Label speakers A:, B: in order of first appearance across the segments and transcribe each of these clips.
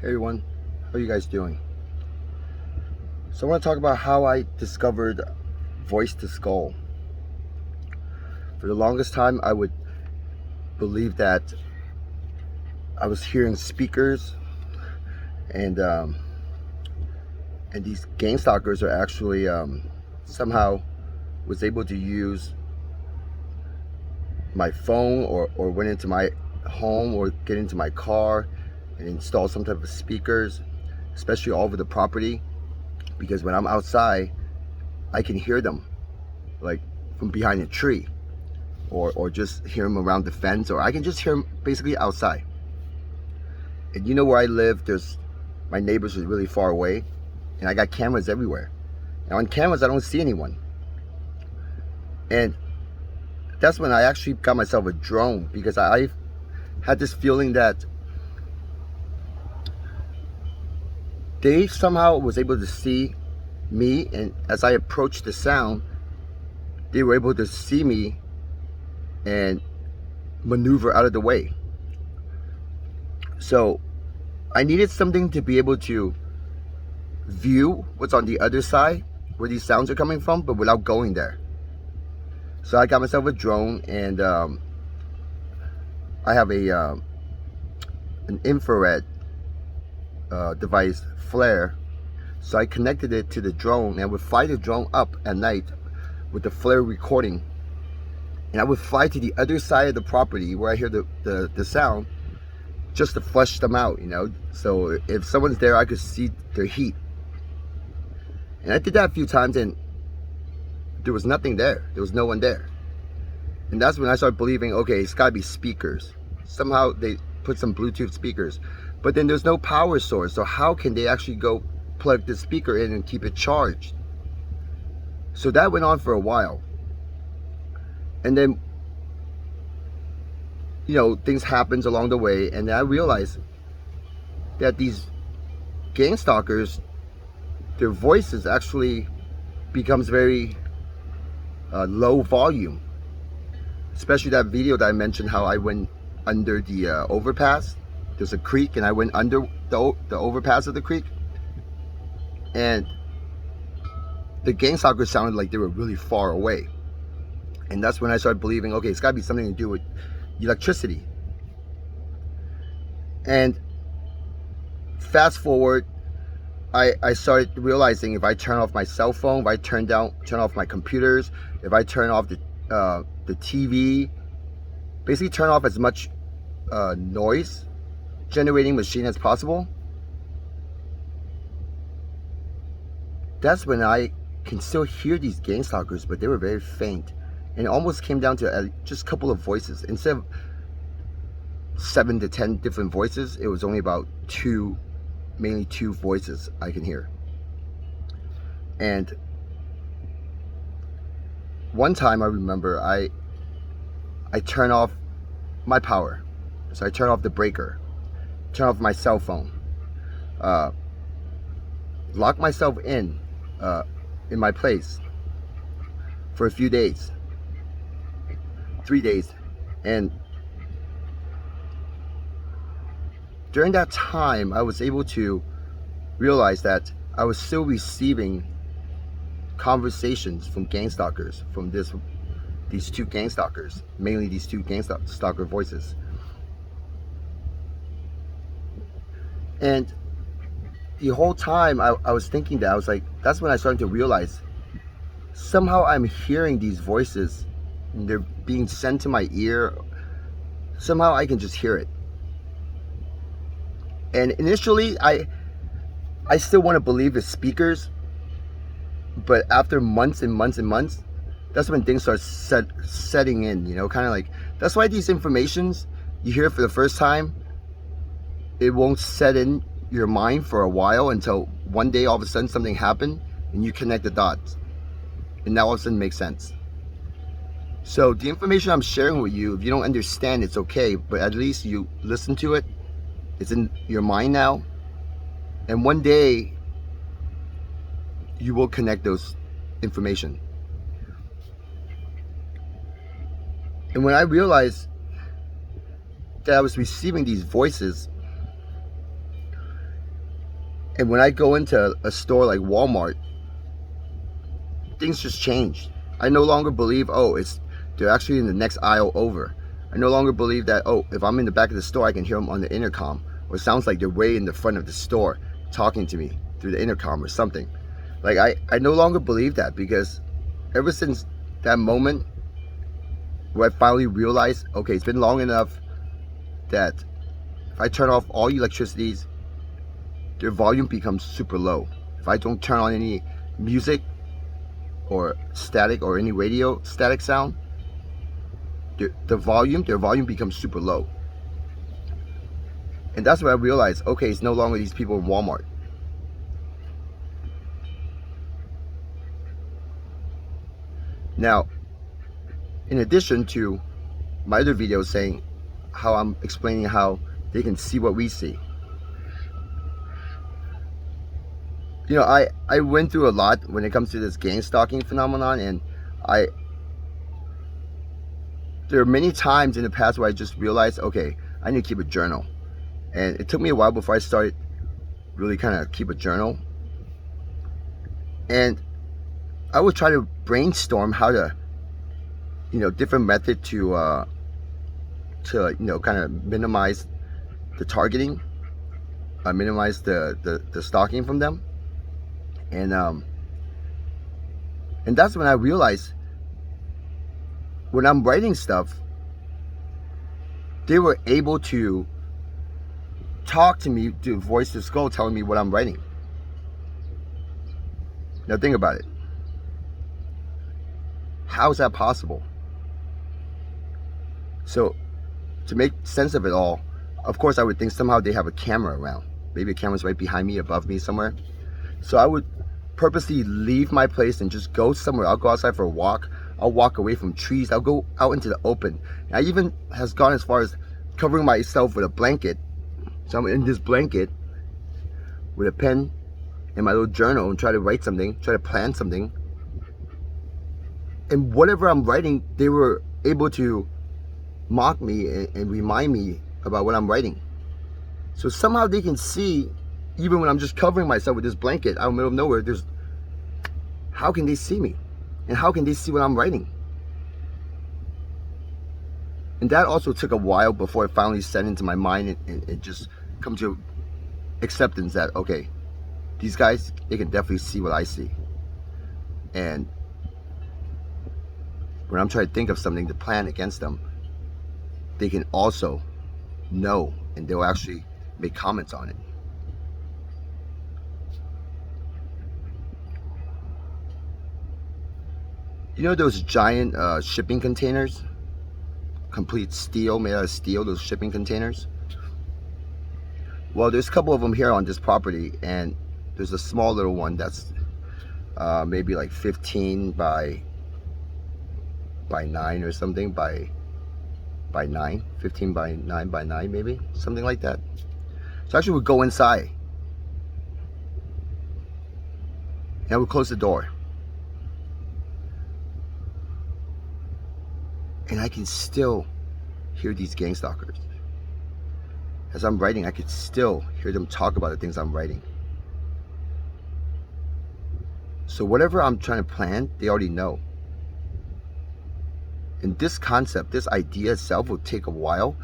A: Hey everyone, how are you guys doing? So I want to talk about how I discovered voice to skull. For the longest time, I would believe that I was hearing speakers, and and these game stalkers are actually somehow was able to use my phone or went into my home or get into my car and install some type of speakers, especially all over the property. Because when I'm outside, I can hear them like from behind a tree, or just hear them around the fence, or I can just hear them basically outside. And you know where I live, there's my neighbors are really far away, and I got cameras everywhere. And on cameras, I don't see anyone. And that's when I actually got myself a drone, because I had this feeling that they somehow was able to see me, and as I approached the sound, they were able to see me and maneuver out of the way. So I needed something to be able to view what's on the other side, where these sounds are coming from, but without going there. So I got myself a drone, and I have an infrared device, flare. So I connected it to the drone, and I would fly the drone up at night with the flare recording, and I would fly to the other side of the property where I hear the sound, just to flush them out, So if someone's there, I could see their heat. And I did that a few times, and there was nothing there. There was no one there. And that's when I started believing, okay, it's gotta be speakers. Somehow they put some Bluetooth speakers, but then there's no power source. So how can they actually go plug the speaker in and keep it charged? So that went on for a while. And then, things happens along the way, and I realized that these gang stalkers, their voices actually becomes very low volume. Especially that video that I mentioned, how I went under the overpass. There's a creek, and I went under the overpass of the creek, and the gang stalkers sounded like they were really far away. And that's when I started believing, okay, it's got to be something to do with electricity. And fast forward, I started realizing, if I turn off my cell phone, if I turn off my computers, if I turn off the TV, basically turn off as much noise generating machine as possible, that's when I can still hear these gang stalkers, but they were very faint. And it almost came down to just a couple of voices. Instead of 7 to 10 different voices, it was only about mainly two voices I can hear. And one time I remember I turn off my power. So I turn off the breaker, turn off my cell phone, lock myself in my place for a few days, 3 days. And during that time, I was able to realize that I was still receiving conversations from gang stalkers, from these two gang stalkers, mainly these two gang stalker voices. And the whole time I was thinking that, I was like, that's when I started to realize, somehow I'm hearing these voices, and they're being sent to my ear. Somehow I can just hear it. And initially, I still want to believe it's speakers, but after months and months and months, that's when things start setting in, kind of like, that's why these informations, you hear it for the first time, it won't set in your mind for a while, until one day all of a sudden something happened and you connect the dots, and now all of a sudden it makes sense. So the information I'm sharing with you, if you don't understand, it's okay, but at least you listen to it. It's in your mind now, and one day you will connect those information. And when I realized that I was receiving these voices, And when I go into a store like Walmart, things just changed. I no longer believe, oh, they're actually in the next aisle over. I no longer believe that, oh, if I'm in the back of the store, I can hear them on the intercom. Or it sounds like they're way in the front of the store talking to me through the intercom or something. Like, I no longer believe that, because ever since that moment where I finally realized, okay, it's been long enough that if I turn off all electricities, their volume becomes super low. If I don't turn on any music or static or any radio static sound, their volume becomes super low. And that's when I realized, okay, it's no longer these people in Walmart. Now, in addition to my other videos saying how I'm explaining how they can see what we see, you know, I went through a lot when it comes to this gang stalking phenomenon, and there are many times in the past where I just realized, okay, I need to keep a journal. And it took me a while before I started really kind of keep a journal. And I would try to brainstorm how to, you know, different method to you know, kind of minimize the targeting, minimize the stalking from them. And that's when I realized, when I'm writing stuff, they were able to talk to me through voice to skull, telling me what I'm writing. Now think about it. How is that possible? So, to make sense of it all, of course I would think somehow they have a camera around. Maybe a camera's right behind me, above me somewhere. So I would purposely leave my place and just go somewhere. I'll go outside for a walk. I'll walk away from trees. I'll go out into the open. And I even has gone as far as covering myself with a blanket. So I'm in this blanket with a pen and my little journal and try to write something, try to plan something. And whatever I'm writing, they were able to mock me and remind me about what I'm writing. So somehow they can see, even when I'm just covering myself with this blanket out in the middle of nowhere, how can they see me? And how can they see what I'm writing? And that also took a while before it finally set into my mind and it just come to acceptance that, okay, these guys, they can definitely see what I see. And when I'm trying to think of something to plan against them, they can also know, and they'll actually make comments on it. You know those giant shipping containers? Complete steel, made out of steel, those shipping containers? Well, there's a couple of them here on this property, and there's a small little one that's maybe like 15 by 9 or something, by 9, 15 by 9 by 9 maybe, something like that. So actually we'd go inside and I would close the door. And I can still hear these gang stalkers. As I'm writing, I could still hear them talk about the things I'm writing. So whatever I'm trying to plan, they already know. And this concept, this idea itself will take a while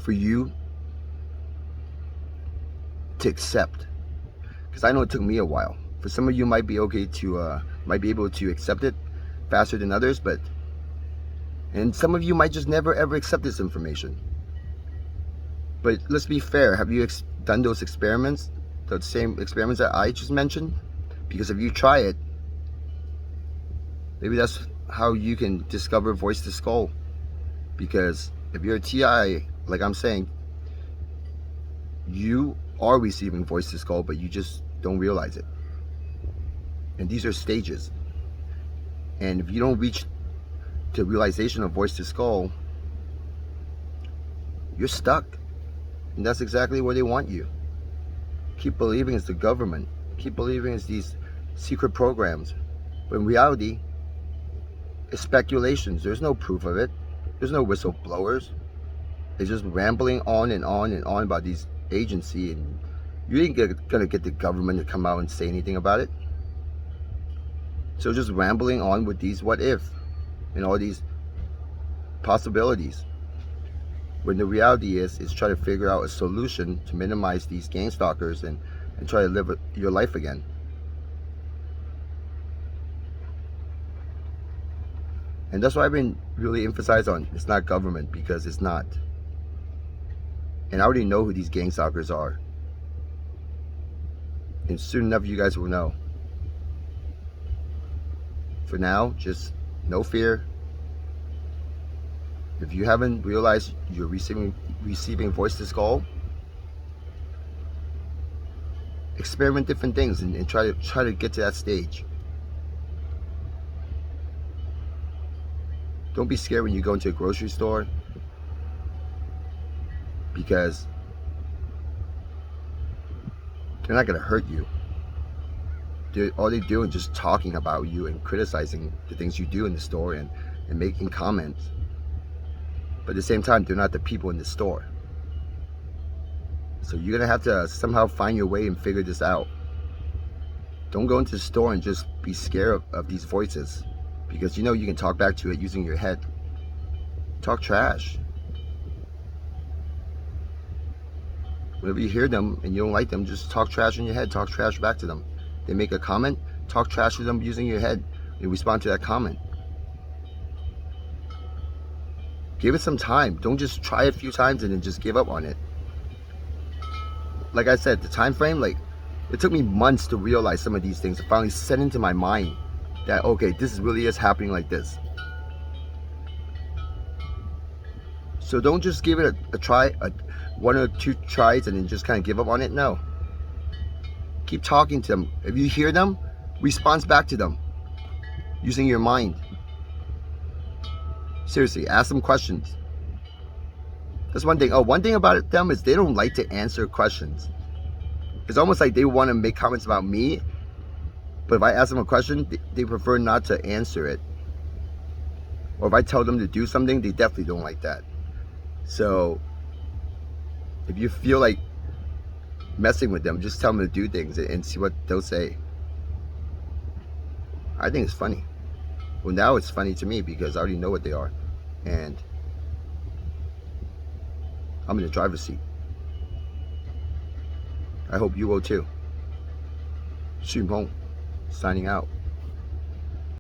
A: for you to accept. Because I know it took me a while. For some of you might be okay to, might be able to accept it faster than others, and some of you might just never ever accept this information. But let's be fair, have you done those experiments, the same experiments that I just mentioned? Because if you try it, maybe that's how you can discover voice to skull. Because if you're a TI, like I'm saying, you are receiving voice to skull, but you just don't realize it. And these are stages. And if you don't reach to realization of voice to skull, you're stuck. And that's exactly where they want you. Keep believing it's the government. Keep believing it's these secret programs. But in reality, it's speculations. There's no proof of it. There's no whistleblowers. They're just rambling on and on and on about these agency and You ain't gonna get the government to come out and say anything about it. So just rambling on with these what if and all these possibilities. When the reality is try to figure out a solution to minimize these gang stalkers and try to live your life again. And that's why I've been really emphasized on it's not government, because it's not. And I already know who these gang stalkers are. And soon enough you guys will know. For now, just no fear. If you haven't realized you're receiving voice to skull, experiment different things and try to get to that stage. Don't be scared when you go into a grocery store, because they're not going to hurt you. All they're doing is just talking about you and criticizing the things you do in the store and making comments. But at the same time, they're not the people in the store. So you're going to have to somehow find your way and figure this out. Don't go into the store and just be scared of these voices, because you know you can talk back to it using your head. Talk trash. Whenever you hear them and you don't like them, just talk trash in your head. Talk trash back to them. They make a comment, talk trash to them using your head and respond to that comment. Give it some time. Don't just try it a few times and then just give up on it. Like I said, the time frame, like, it took me months to realize some of these things, to finally set into my mind that, okay, this really is happening like this. So don't just give it a try, one or two tries, and then just kind of give up on it. No. Keep talking to them. If you hear them, respond back to them using your mind. Seriously, ask them questions. That's one thing. Oh, one thing about them is they don't like to answer questions. It's almost like they want to make comments about me, but if I ask them a question, they prefer not to answer it. Or if I tell them to do something, they definitely don't like that. So if you feel like messing with them, just tell them to do things and see what they'll say. I think it's funny. Well, now it's funny to me because I already know what they are. And I'm in the driver's seat. I hope you will too. Xun Peng, signing out.